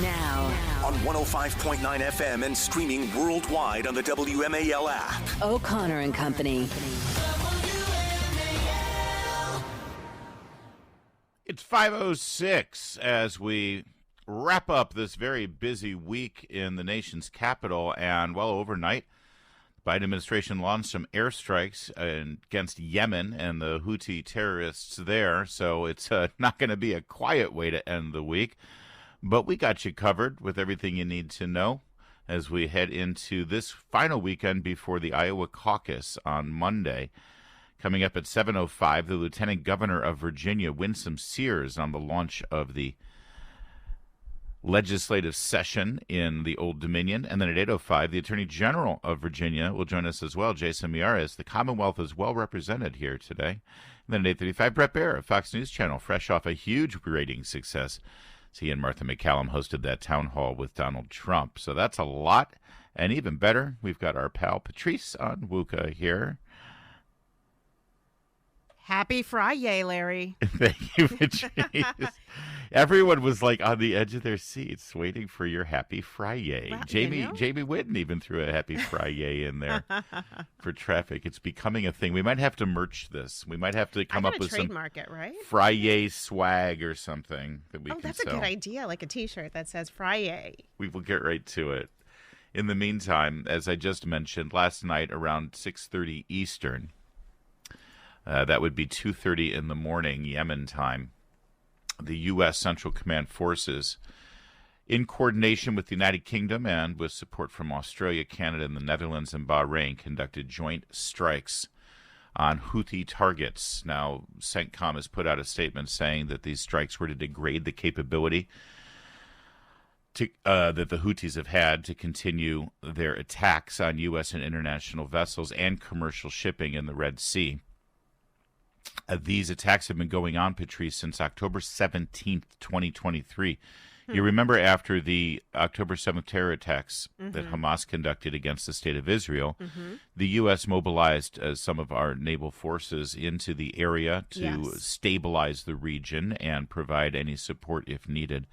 Now. On 105.9 FM and streaming worldwide on the WMAL app. O'Connor and Company. It's 5:06 as we wrap up this very busy week in the nation's capital. And, well, overnight, the Biden administration launched some airstrikes against Yemen and the Houthi terrorists there. So it's not going to be a quiet way to end the week. But we got you covered with everything you need to know as we head into this final weekend before the Iowa caucus on Monday. Coming up at 7:05, the Lieutenant Governor of Virginia, Winsome Sears, on the launch of the legislative session in the Old Dominion. And then at 8:05, the Attorney General of Virginia will join us as well, Jason Miyares. The Commonwealth is well represented here today. And then at 8:35, Brett Baer of Fox News Channel, fresh off a huge ratings success. He and Martha McCallum hosted that town hall with Donald Trump. So that's a lot. And even better, we've got our pal Patrice Onwuka here. Happy Friday, Larry. Thank you, Patrice. Everyone was like on the edge of their seats waiting for your Happy Friday. Well, Jamie Whitten even threw a Happy Friday in there for traffic. It's becoming a thing. We might have to merch this. We might have to come up with some trademark it, right? Friday swag or something that we can sell. Oh, that's a good idea, like a T-shirt that says Friday. We will get right to it. In the meantime, as I just mentioned, last night around 6:30 Eastern, that would be 2:30 in the morning, Yemen time, the U.S. Central Command Forces, in coordination with the United Kingdom and with support from Australia, Canada, and the Netherlands and Bahrain, conducted joint strikes on Houthi targets. Now, CENTCOM has put out a statement saying that these strikes were to degrade the capability that the Houthis have had to continue their attacks on U.S. and international vessels and commercial shipping in the Red Sea. These attacks have been going on, Patrice, since October 17th, 2023. You remember after the October 7th terror attacks that Hamas conducted against the state of Israel, the U.S. mobilized some of our naval forces into the area to stabilize the region and provide any support if needed.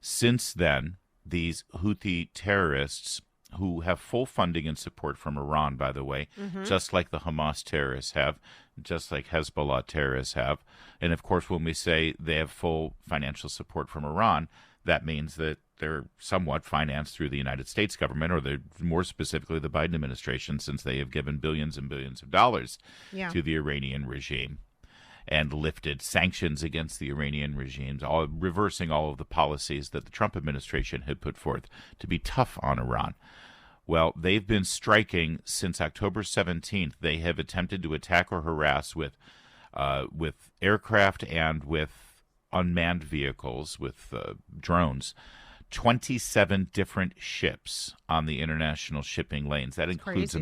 Since then, these Houthi terrorists, who have full funding and support from Iran, by the way, just like the Hamas terrorists have, just like Hezbollah terrorists have. And, of course, when we say they have full financial support from Iran, that means that they're somewhat financed through the United States government, or they're more specifically the Biden administration, since they have given billions and billions of dollars to the Iranian regime and lifted sanctions against the Iranian regimes, reversing all of the policies that the Trump administration had put forth to be tough on Iran. Well, they've been striking since October 17th. They have attempted to attack or harass with aircraft and with unmanned vehicles, with drones, 27 different ships on the international shipping lanes. That includes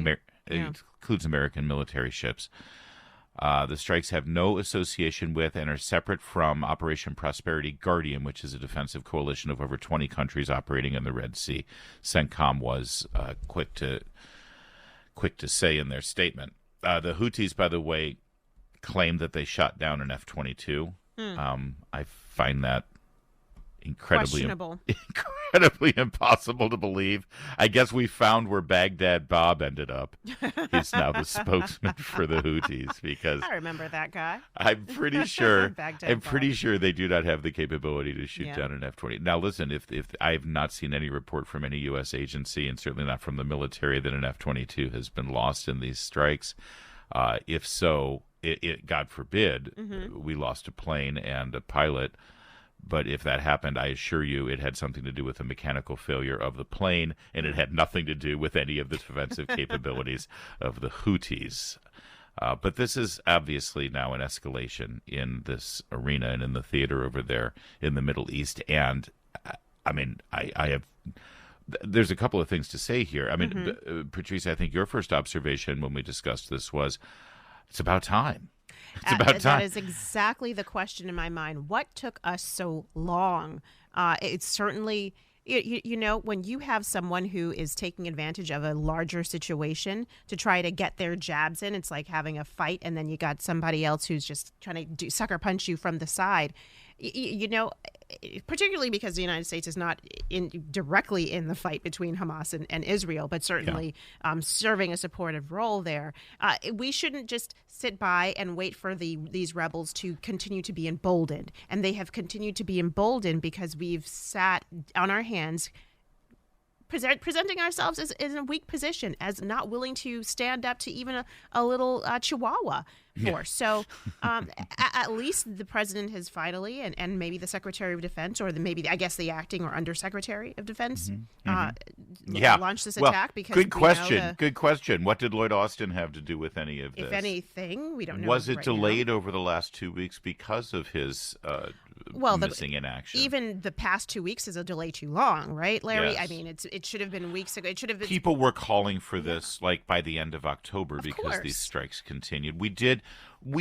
includes American military ships. The strikes have no association with and are separate from Operation Prosperity Guardian, which is a defensive coalition of over 20 countries operating in the Red Sea. CENTCOM was quick to say in their statement. The Houthis, by the way, claim that they shot down an F-22. I find that incredibly impossible to believe. I guess we found where Baghdad Bob ended up. He's now the spokesman for the Houthis, because I remember that guy. I'm pretty sure Baghdad sure they do not have the capability to shoot down an F-20. Now, listen, if I have not seen any report from any U.S. agency, and certainly not from the military, that an F-22 has been lost in these strikes. If so, God forbid, we lost a plane and a pilot. But if that happened, I assure you it had something to do with a mechanical failure of the plane, and it had nothing to do with any of the defensive capabilities of the Houthis. But this is obviously now an escalation in this arena and in the theater over there in the Middle East. And, I mean, there's a couple of things to say here. I mean, Patrice, I think your first observation when we discussed this was, it's about time. It's about time. That is exactly the question in my mind. What took us so long? It's certainly, you know, when you have someone who is taking advantage of a larger situation to try to get their jabs in, it's like having a fight and then you got somebody else who's just trying to sucker punch you from the side. You know, particularly because the United States is not directly in the fight between Hamas and Israel, but certainly serving a supportive role there. We shouldn't just sit by and wait for these rebels to continue to be emboldened. And they have continued to be emboldened because we've sat on our hands presenting ourselves as in a weak position, as not willing to stand up to even a little Chihuahua force. So at least the president has finally, and maybe the Secretary of Defense, or I guess the acting or Undersecretary of Defense, launched this attack. Because good question. Good question. What did Lloyd Austin have to do with any of this? If anything, we don't know. Was it delayed over the last 2 weeks because of his missing in action? Even the past 2 weeks is a delay too long, right, Larry? Yes. I mean, it should have been weeks ago. It should have been. People were calling for this like by the end of October because course. these strikes continued. We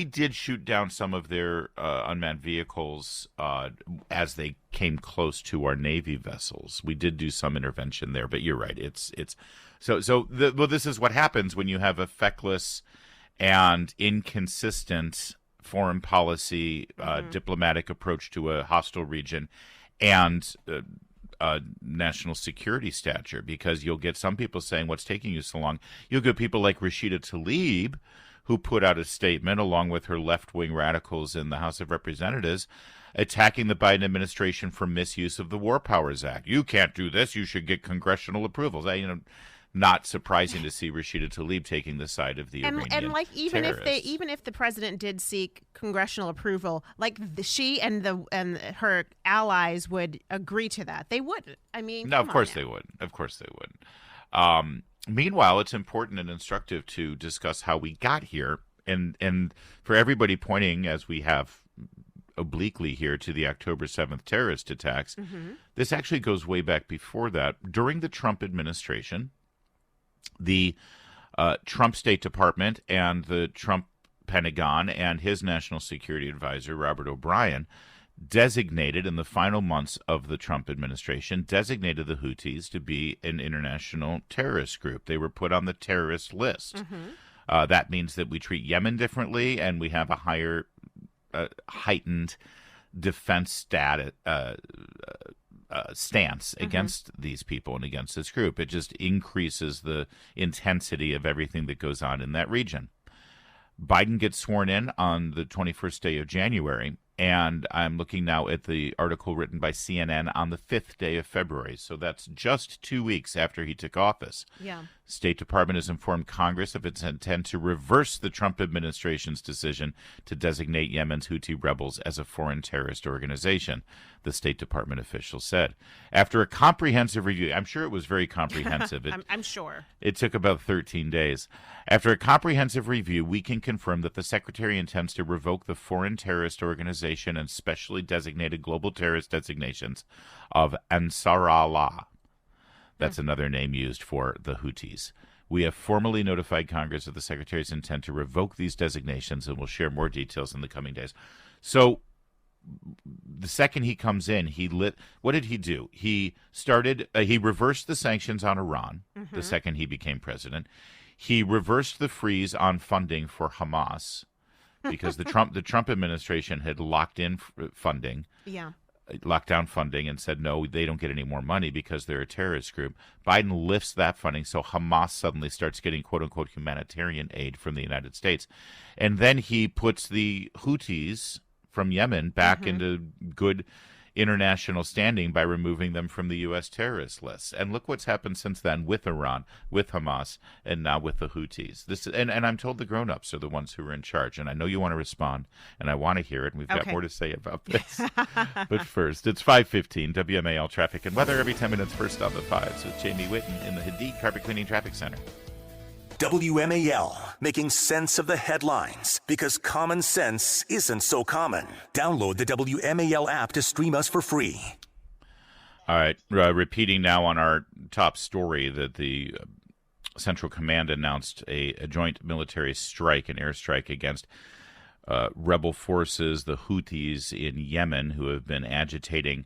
did shoot down some of their unmanned vehicles as they came close to our Navy vessels. We did do some intervention there, but you're right. This is what happens when you have a feckless and inconsistent foreign policy, diplomatic approach to a hostile region, and national security stature, because you'll get some people saying, what's taking you so long? You'll get people like Rashida Tlaib, who put out a statement along with her left-wing radicals in the House of Representatives attacking the Biden administration for misuse of the War Powers Act. You can't do this. You should get congressional approvals. Not surprising to see Rashida Tlaib taking the side of the Iranian and like even terrorists. if the president did seek congressional approval, like she and her allies would agree to that, they wouldn't. I mean, no, of course they wouldn't. Of course they wouldn't. Meanwhile, it's important and instructive to discuss how we got here, and for everybody pointing, as we have obliquely here, to the October 7th terrorist attacks. This actually goes way back before that. During the Trump administration, the Trump State Department and the Trump Pentagon and his national security advisor, Robert O'Brien, designated in the final months of the Trump administration, designated the Houthis to be an international terrorist group. They were put on the terrorist list. That means that we treat Yemen differently, and we have a higher heightened defense stance against these people and against this group. It just increases the intensity of everything that goes on in that region. Biden gets sworn in on the 21st day of January, and I'm looking now at the article written by CNN on the 5th day of February. So that's just 2 weeks after he took office. Yeah. State Department has informed Congress of its intent to reverse the Trump administration's decision to designate Yemen's Houthi rebels as a foreign terrorist organization, the State Department official said. After a comprehensive review, I'm sure it was very comprehensive. I'm sure. It took about 13 days. After a comprehensive review, we can confirm that the Secretary intends to revoke the foreign terrorist organization and specially designated global terrorist designations of Ansar Allah. That's another name used for the Houthis. We have formally notified Congress of the Secretary's intent to revoke these designations, and we'll share more details in the coming days. So the second he comes in, what did he do? He reversed the sanctions on Iran the second he became president. He reversed the freeze on funding for Hamas because the Trump administration had locked in funding. Yeah. Locked down funding and said, no, they don't get any more money because they're a terrorist group. Biden lifts that funding, so Hamas suddenly starts getting quote-unquote humanitarian aid from the United States. And then he puts the Houthis from Yemen back into good international standing by removing them from the U.S. terrorist lists. And look what's happened since then with Iran, with Hamas, and now with the Houthis. And I'm told the grown-ups are the ones who are in charge. And I know you want to respond, and I want to hear it, and we've got more to say about this. But first, it's 5:15, WMAL Traffic and Weather every 10 minutes first on the 5s with Jamie Whitten in the Hadid Carpet Cleaning Traffic Center. WMAL, making sense of the headlines, because common sense isn't so common. Download the WMAL app to stream us for free. All right, repeating now on our top story that the Central Command announced a joint military strike, an airstrike against rebel forces, the Houthis in Yemen, who have been agitating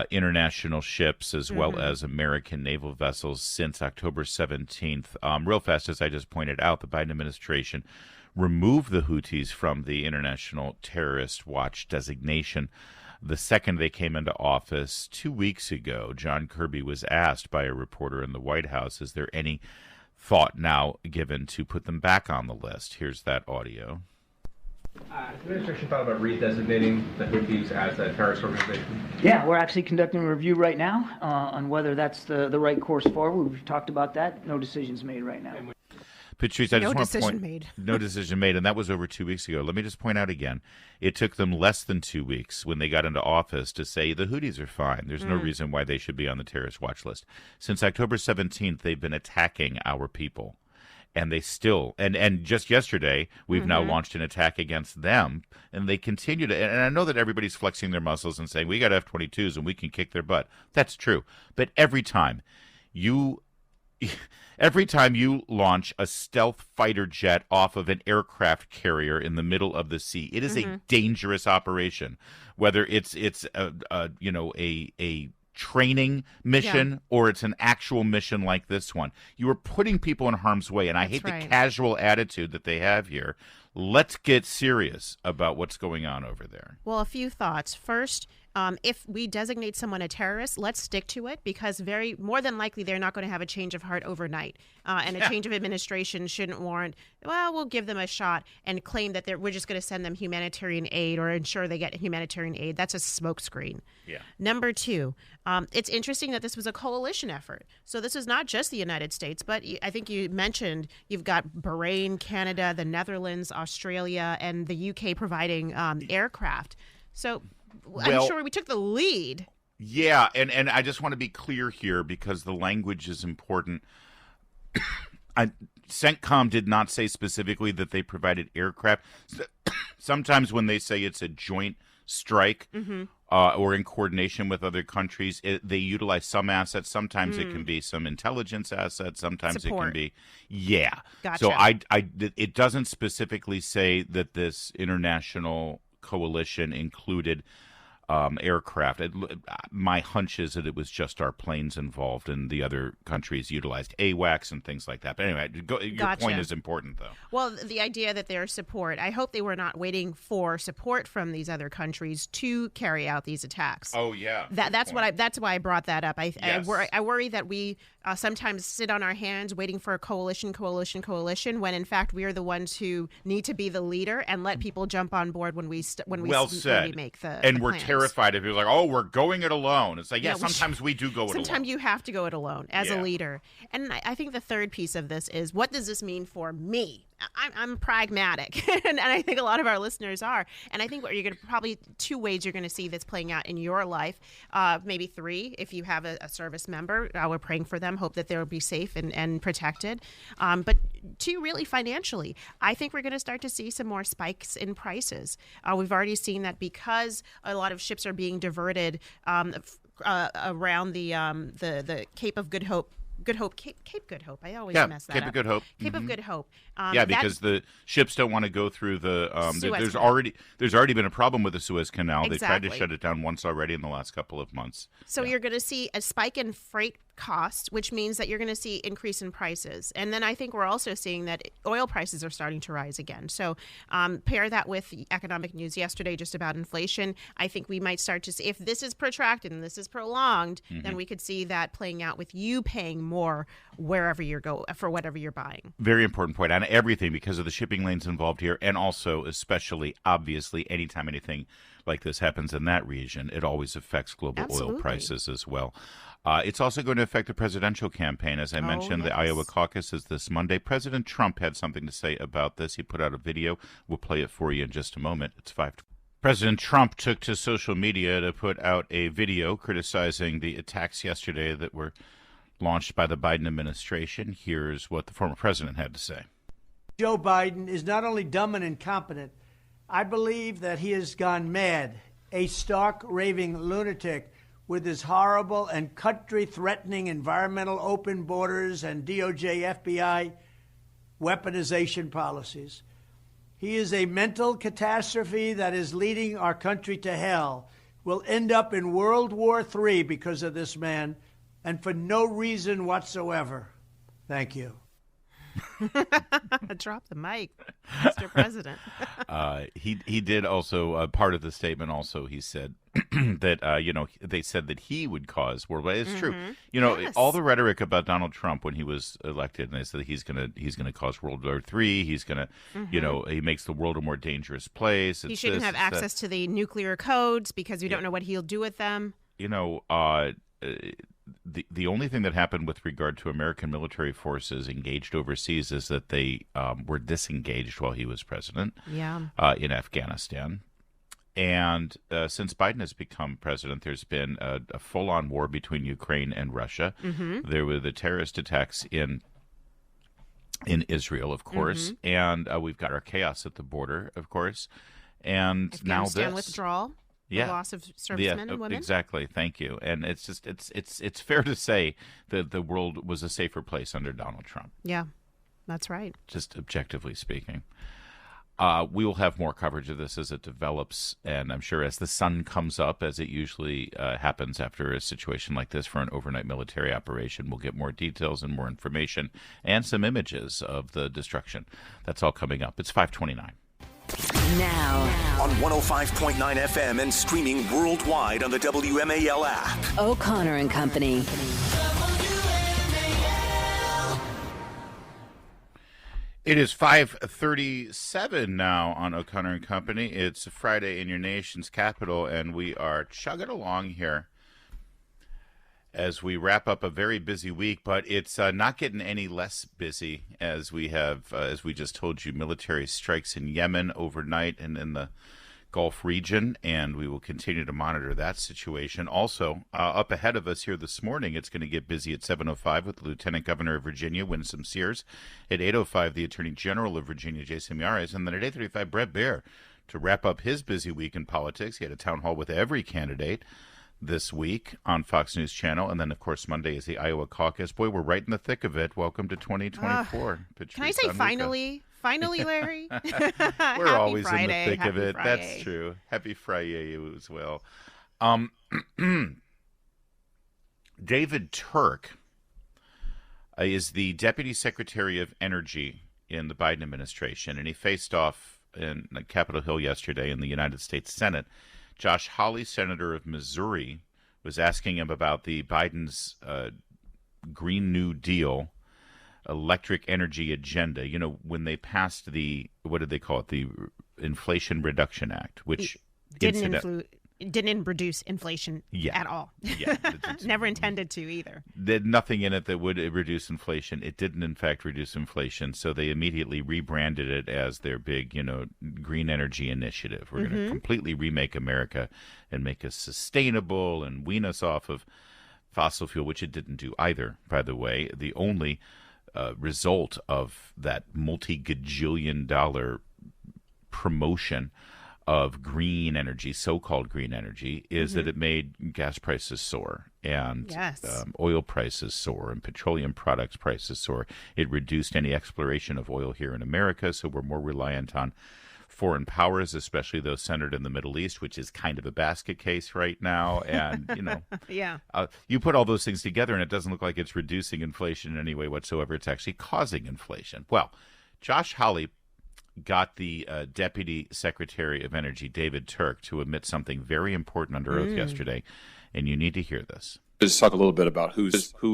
international ships as well as American naval vessels since October 17th. Real fast, as I just pointed out, the Biden administration removed the Houthis from the International Terrorist Watch designation. the second they came into office 2 weeks ago, John Kirby was asked by a reporter in the White House, is there any thought now given to put them back on the list? Here's that audio. Has the administration thought about redesignating the Houthis as a terrorist organization? Yeah, we're actually conducting a review right now on whether that's the right course forward. We've talked about that. No decisions made right now. Patrice, I just No want to decision point, made. No decision made, and that was over 2 weeks ago. Let me just point out again, it took them less than 2 weeks when they got into office to say the Houthis are fine. There's no reason why they should be on the terrorist watch list. Since October 17th, they've been attacking our people. And they still, and just yesterday, we've now launched an attack against them, and they continue to, and I know that everybody's flexing their muscles and saying, we got F-22s and we can kick their butt. That's true. But every time you launch a stealth fighter jet off of an aircraft carrier in the middle of the sea, it is a dangerous operation, whether it's a training mission or it's an actual mission like this one. You are putting people in harm's way, and I hate the casual attitude that they have here. Let's get serious about what's going on over there. Well, a few thoughts. First, if we designate someone a terrorist, let's stick to it, because more than likely they're not going to have a change of heart overnight. And a change of administration shouldn't warrant, well, we'll give them a shot and claim that we're just going to send them humanitarian aid or ensure they get humanitarian aid. That's a smokescreen. Yeah. Number two, it's interesting that this was a coalition effort. So this is not just the United States, but I think you mentioned you've got Bahrain, Canada, the Netherlands, Australia, and the UK providing aircraft. So I'm sure we took the lead. Yeah, and I just want to be clear here because the language is important. CENTCOM did not say specifically that they provided aircraft. Sometimes when they say it's a joint strike or in coordination with other countries, they utilize some assets. Sometimes it can be some intelligence assets. Sometimes Support. it can be, yeah. Gotcha. So it doesn't specifically say that this international coalition included aircraft. My hunch is that it was just our planes involved, and the other countries utilized AWACS and things like that. But anyway, your point is important, though. Well, the idea that there's support, I hope they were not waiting for support from these other countries to carry out these attacks. Oh yeah, that's why I brought that up. I worry that we sometimes sit on our hands waiting for a coalition, when in fact we are the ones who need to be the leader and let people jump on board when we make the and we're plans. Terrified if you're like, oh, we're going it alone. It's like, sometimes we do go it alone. Sometimes you have to go it alone as a leader. And I think the third piece of this is, what does this mean for me? I'm pragmatic, and I think a lot of our listeners are. And I think what you're going to probably two ways you're going to see this playing out in your life, maybe three if you have a service member. We're praying for them, hope that they'll be safe and protected. But two, really financially, I think we're going to start to see some more spikes in prices. We've already seen that because a lot of ships are being diverted around the Cape of Good Hope. Cape Good Hope. I always mess that Cape up. of Good Hope. Cape of Good Hope. Because the ships don't want to go through the. There's already been a problem with the Suez Canal. Exactly. They tried to shut it down once already in the last couple of months. So you're going to see a spike in freight costs, which means that you're going to see increase in prices. And then I think we're also seeing that oil prices are starting to rise again. So pair that with the economic news yesterday just about inflation. I think we might start to see, if this is protracted and this is prolonged, then we could see that playing out with you paying more wherever you go for whatever you're buying. Very important point on everything because of the shipping lanes involved here, and also especially obviously anytime anything like this happens in that region, it always affects global oil prices as well. It's also going to affect the presidential campaign. As I mentioned, the Iowa caucus is this Monday. President Trump had something to say about this. He put out a video. We'll play it for you in just a moment. It's 5. President Trump took to social media to put out a video criticizing the attacks yesterday that were launched by the Biden administration. Here's what the former president had to say. Joe Biden is not only dumb and incompetent, I believe that he has gone mad, a stark, raving lunatic with his horrible and country-threatening environmental open borders and DOJ, FBI weaponization policies. He is a mental catastrophe that is leading our country to hell. We'll end up in World War III because of this man, and for no reason whatsoever. Thank you. Drop the mic, Mr. President. He did also part of the statement. Also, he said that they said that he would cause world. It's true. Yes. All the rhetoric about Donald Trump when he was elected, and they said he's gonna cause World War III. He's gonna, he makes the world a more dangerous place. He shouldn't have access to the nuclear codes because we don't know what he'll do with them. The only thing that happened with regard to American military forces engaged overseas is that they were disengaged while he was president. Yeah. In Afghanistan. And since Biden has become president, there's been a full-on war between Ukraine and Russia. There were the terrorist attacks in Israel, of course, and we've got our chaos at the border, of course, and now this Afghanistan withdrawal. Yeah. The loss of servicemen and women. Exactly. Thank you. And it's just it's fair to say that the world was a safer place under Donald Trump. Yeah, that's right. Just objectively speaking. We will have more coverage of this as it develops, and I'm sure as the sun comes up, as it usually happens after a situation like this for an overnight military operation, we'll get more details and more information and some images of the destruction. That's all coming up. It's 5:29. Now on 105.9 FM and streaming worldwide on the WMAL app. O'Connor and Company. It is 5:37 now on O'Connor and Company. It's a Friday in your nation's capital, and we are chugging along here as we wrap up a very busy week, but it's not getting any less busy as we have, as we just told you, military strikes in Yemen overnight and in the Gulf region, and we will continue to monitor that situation. Also, up ahead of us here this morning, it's going to get busy at 7:05 with the Lieutenant Governor of Virginia, Winsome Sears. At 8:05, the Attorney General of Virginia, Jason Miyares, and then at 8:35, Brett Baer to wrap up his busy week in politics. He had a town hall with every candidate this week on Fox News Channel, and then of course Monday is the Iowa caucus. Boy, we're right in the thick of it. Welcome to 2024. Can I say finally, Larry? We're always Friday. in the thick Happy of it. Friday. That's true. Happy Friday you as well. David Turk is the Deputy Secretary of Energy in the Biden administration, and he faced off in Capitol Hill yesterday in the United States Senate. Josh Hawley, senator of Missouri, was asking him about the Biden's Green New Deal electric energy agenda. You know, when they passed the, what did they call it? The Inflation Reduction Act, which didn't reduce inflation at all. Yeah. Never intended to either. There's nothing in it that would reduce inflation. It didn't, in fact, reduce inflation. So they immediately rebranded it as their big, green energy initiative. We're going to completely remake America and make us sustainable and wean us off of fossil fuel, which it didn't do either, by the way. The only result of that multi-gajillion-dollar promotion of green energy, so-called green energy, is that it made gas prices soar and oil prices soar and petroleum products prices soar. It reduced any exploration of oil here in America, so we're more reliant on foreign powers, especially those centered in the Middle East, which is kind of a basket case right now. And, you put all those things together and it doesn't look like it's reducing inflation in any way whatsoever. It's actually causing inflation. Well, Josh Hawley got the Deputy Secretary of Energy, David Turk, to admit something very important under oath yesterday, and you need to hear this. Just talk a little bit about who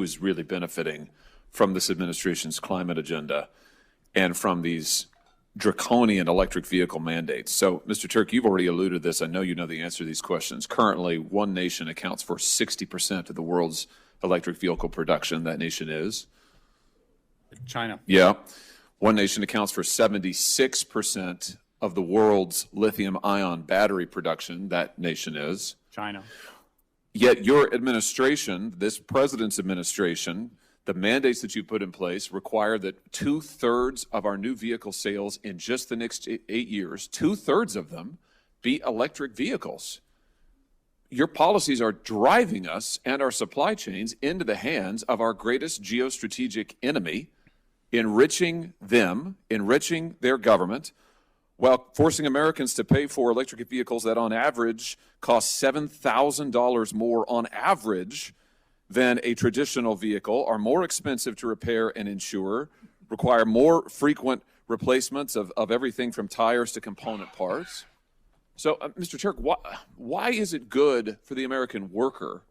is really benefiting from this administration's climate agenda and from these draconian electric vehicle mandates. So, Mr. Turk, you've already alluded to this. I know you know the answer to these questions. Currently, one nation accounts for 60% of the world's electric vehicle production. That nation is? China. Yeah. One nation accounts for 76% of the world's lithium-ion battery production. That nation is? China. Yet your administration, this president's administration, the mandates that you put in place require that 2/3 of our new vehicle sales in just the next 8 years, 2/3 of them, be electric vehicles. Your policies are driving us and our supply chains into the hands of our greatest geostrategic enemy, enriching them, enriching their government, while forcing Americans to pay for electric vehicles that on average cost $7,000 more on average than a traditional vehicle, are more expensive to repair and insure, require more frequent replacements of everything from tires to component parts. So, Mr. Turk, why is it good for the American worker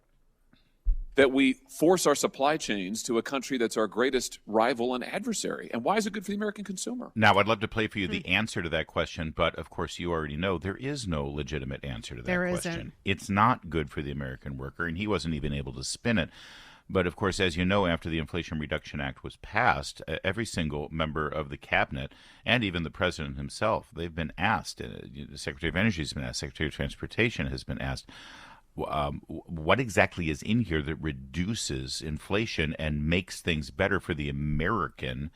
that we force our supply chains to a country that's our greatest rival and adversary? And why is it good for the American consumer? Now, I'd love to play for you the answer to that question, but of course you already know there is no legitimate answer to that question. Isn't. It's not good for the American worker, and he wasn't even able to spin it. But of course, as you know, after the Inflation Reduction Act was passed, every single member of the cabinet and even the president himself, they've been asked, the Secretary of Energy has been asked, Secretary of Transportation has been asked, what exactly is in here that reduces inflation and makes things better for the American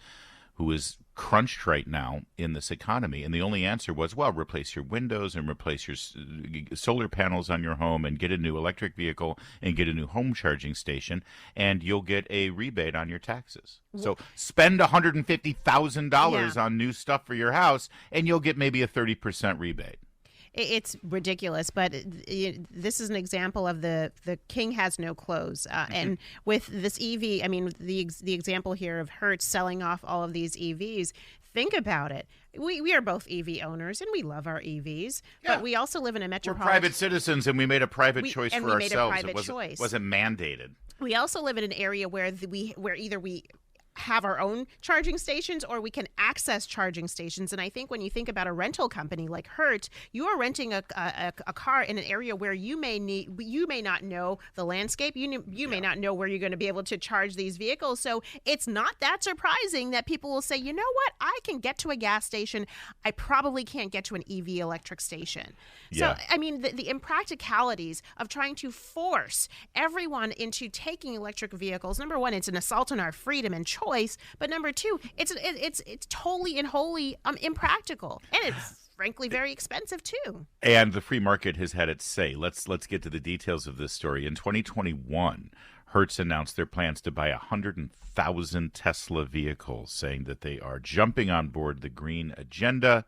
who is crunched right now in this economy? And the only answer was, well, replace your windows and replace your solar panels on your home and get a new electric vehicle and get a new home charging station, and you'll get a rebate on your taxes. So spend $150,000 on new stuff for your house, and you'll get maybe a 30% rebate. It's ridiculous, but this is an example of the king has no clothes. And with this EV, I mean, the example here of Hertz selling off all of these EVs, think about it. We are both EV owners, and we love our EVs, but we also live in a We're metropolitan... private citizens, and we made a private choice for ourselves. It wasn't mandated. We also live in an area where either we have our own charging stations or we can access charging stations. And I think when you think about a rental company like Hertz, you are renting a car in an area where you may not know the landscape. You may not know where you're going to be able to charge these vehicles. So it's not that surprising that people will say, you know what, I can get to a gas station. I probably can't get to an EV electric station. Yeah. So, I mean, the impracticalities of trying to force everyone into taking electric vehicles, number one, it's an assault on our freedom and choice. But number two, it's totally and wholly impractical, and it's frankly very expensive too. And the free market has had its say. Let's get to the details of this story. In 2021, Hertz announced their plans to buy 100,000 Tesla vehicles, saying that they are jumping on board the green agenda.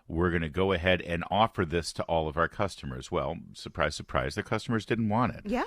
We're going to go ahead and offer this to all of our customers. Well, surprise, surprise, the customers didn't want it. Yeah.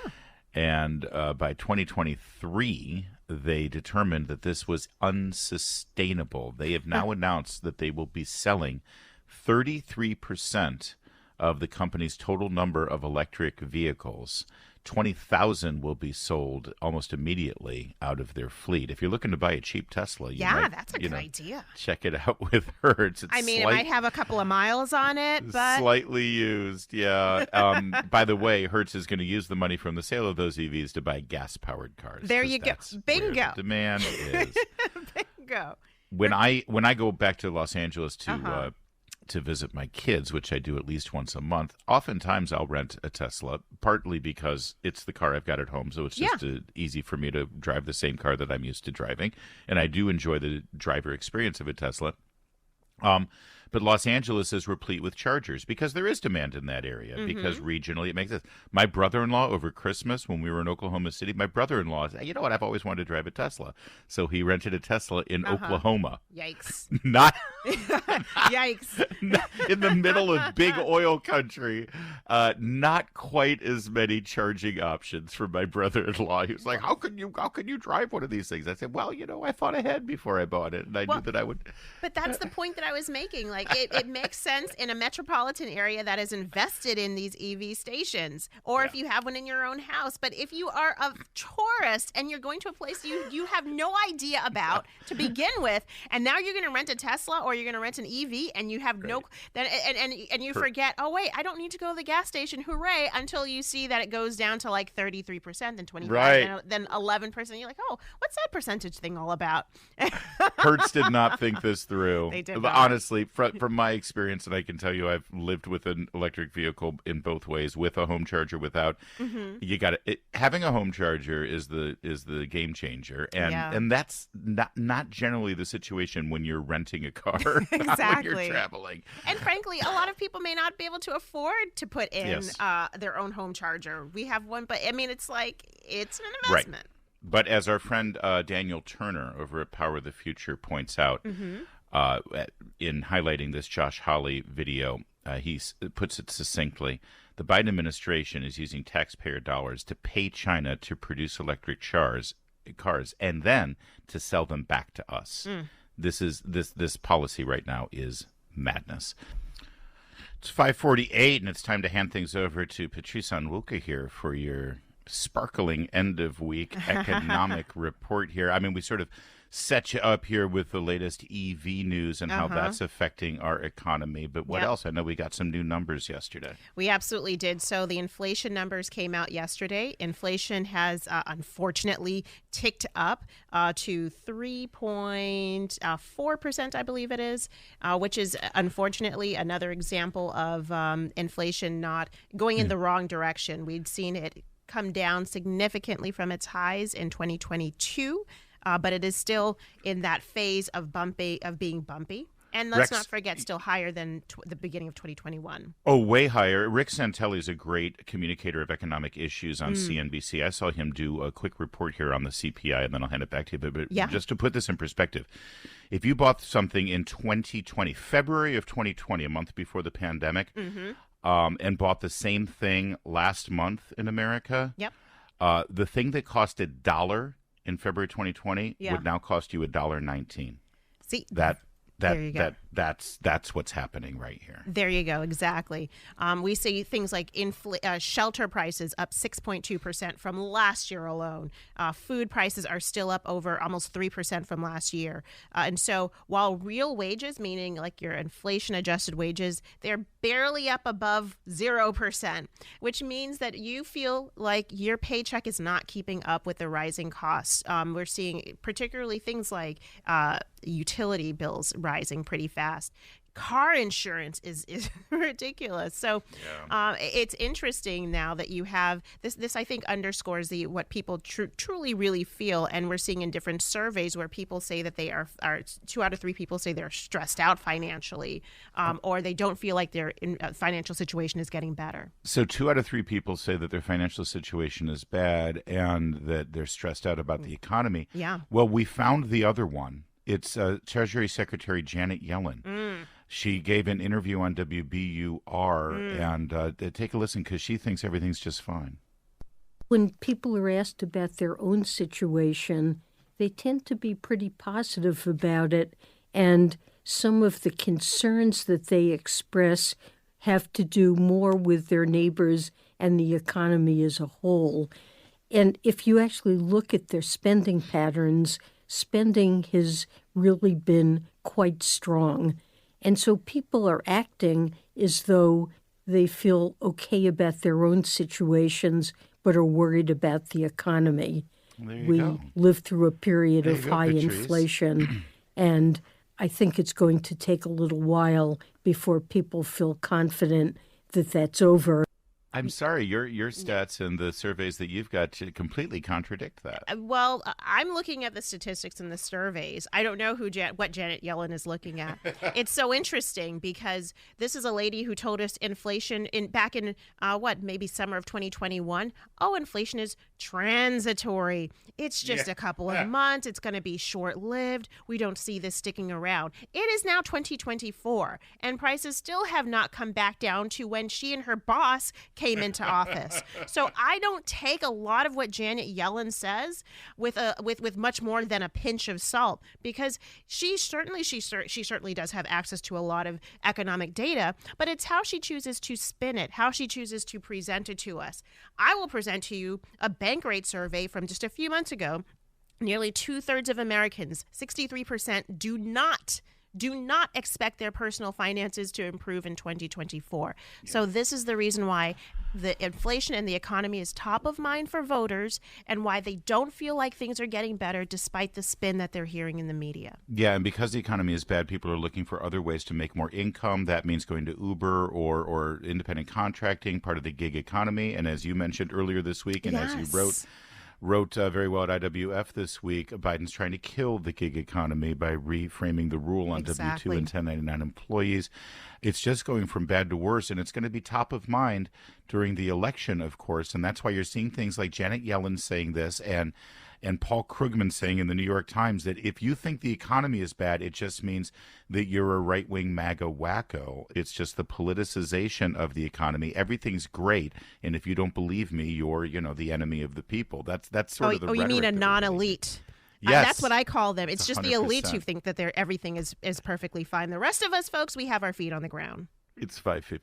And by 2023, they determined that this was unsustainable. They have now announced that they will be selling 33% of the company's total number of electric vehicles. 20,000 will be sold almost immediately out of their fleet. If you're looking to buy a cheap Tesla, that's a good idea. Check it out with Hertz. It might have a couple of miles on it, but slightly used, yeah. By the way, Hertz is going to use the money from the sale of those EVs to buy gas-powered cars. There you go. Bingo. Where the demand is. Bingo. When I go back to Los Angeles to visit my kids, which I do at least once a month, oftentimes I'll rent a Tesla, partly because it's the car I've got at home, so it's just easy for me to drive the same car that I'm used to driving, and I do enjoy the driver experience of a Tesla. But Los Angeles is replete with chargers because there is demand in that area, because regionally it makes sense. My brother-in-law over Christmas when we were in Oklahoma City, my brother-in-law said, you know what, I've always wanted to drive a Tesla. So he rented a Tesla in Oklahoma. Yikes. Not Yikes. in the middle of big oil country. Not quite as many charging options for my brother-in-law. He was like, how can you drive one of these things? I said, well, I thought ahead before I bought it, and I knew that I would. But that's the point that I was making. Like, it makes sense in a metropolitan area that is invested in these EV stations, or if you have one in your own house. But if you are a tourist and you're going to a place you have no idea about to begin with, and now you're going to rent a Tesla or you're going to rent an EV, and you have and you forget, oh wait, I don't need to go to the gas station, hooray, until you see that it goes down to like 33%, then 25%, then 11%. You're like, oh, what's that percentage thing all about? Hertz did not think this through. They did not. Honestly, from my experience, and I can tell you I've lived with an electric vehicle in both ways, with a home charger, without. You got it. Having a home charger is the game changer, and that's not generally the situation when you're renting a car. Exactly. When you're traveling. And frankly, a lot of people may not be able to afford to put in their own home charger. We have one, but I mean, it's an investment. Right. But as our friend Daniel Turner over at Power of the Future points out, in highlighting this Josh Hawley video, he puts it succinctly: the Biden administration is using taxpayer dollars to pay China to produce electric cars and then to sell them back to us. This policy right now is madness. It's 5:48, and it's time to hand things over to Patrice Onwuka here for your sparkling end-of-week economic report here. I mean, we sort of set you up here with the latest EV news and how that's affecting our economy. But what else? I know we got some new numbers yesterday. We absolutely did. So the inflation numbers came out yesterday. Inflation has unfortunately ticked up to 3.4%, I believe it is, which is unfortunately another example of inflation not going in the wrong direction. We'd seen it come down significantly from its highs in 2022. But it is still in that phase of being bumpy. And let's not forget, still higher than the beginning of 2021. Oh, way higher. Rick Santelli is a great communicator of economic issues on CNBC. I saw him do a quick report here on the CPI, and then I'll hand it back to you. But just to put this in perspective, if you bought something in 2020, February of 2020, a month before the pandemic, and bought the same thing last month in America, the thing that cost $1 in February 2020 would now cost you $1.19. See, that's what's happening right here. There you go. Exactly. We see things like shelter prices up 6.2% from last year alone. Food prices are still up over almost 3% from last year. And so while real wages, meaning like your inflation adjusted wages, they're barely up above 0%, which means that you feel like your paycheck is not keeping up with the rising costs. We're seeing particularly things like utility bills rising pretty fast. Car insurance is ridiculous. So it's interesting now that you have this. This, I think, underscores what people truly really feel. And we're seeing in different surveys where people say that they are 2 out of 3 people say they're stressed out financially, or they don't feel like their financial situation is getting better. So 2 out of 3 people say that their financial situation is bad and that they're stressed out about the economy. Yeah. Well, we found the other one. It's Treasury Secretary Janet Yellen. She gave an interview on WBUR, and take a listen because she thinks everything's just fine. When people are asked about their own situation, they tend to be pretty positive about it, and some of the concerns that they express have to do more with their neighbors and the economy as a whole. And if you actually look at their spending patterns, spending has really been quite strong. And so people are acting as though they feel okay about their own situations, but are worried about the economy. We lived through a period of high inflation, and I think it's going to take a little while before people feel confident that that's over. I'm sorry, your stats and the surveys that you've got completely contradict that. Well, I'm looking at the statistics and the surveys. I don't know what Janet Yellen is looking at. It's so interesting because this is a lady who told us inflation back in maybe summer of 2021. Oh, inflation is transitory. It's just a couple of months. It's going to be short-lived. We don't see this sticking around. It is now 2024, and prices still have not come back down to when she and her boss came into office. So I don't take a lot of what Janet Yellen says with much more than a pinch of salt, because she certainly does have access to a lot of economic data, but it's how she chooses to spin it, how she chooses to present it to us. I will present to you a bank rate survey from just a few months ago. Nearly 2/3 of Americans, 63%, do not expect their personal finances to improve in 2024. Yeah. So this is the reason why the inflation and the economy is top of mind for voters, and why they don't feel like things are getting better despite the spin that they're hearing in the media. Yeah, and because the economy is bad, people are looking for other ways to make more income. That means going to Uber or independent contracting, part of the gig economy. And as you mentioned earlier this week, and as you wrote very well at IWF this week, Biden's trying to kill the gig economy by reframing the rule on W-2 and 1099 employees. It's just going from bad to worse, and it's going to be top of mind during the election, of course. And that's why you're seeing things like Janet Yellen saying this and Paul Krugman saying in the New York Times that if you think the economy is bad, it just means that you're a right-wing MAGA wacko. It's just the politicization of the economy. Everything's great, and if you don't believe me, you're, the enemy of the people. That's sort of the rhetoric. You mean a non-elite? Yes. That's what I call them. It's just the elite 100%. who think that everything is perfectly fine. The rest of us, folks, we have our feet on the ground. It's 5:50.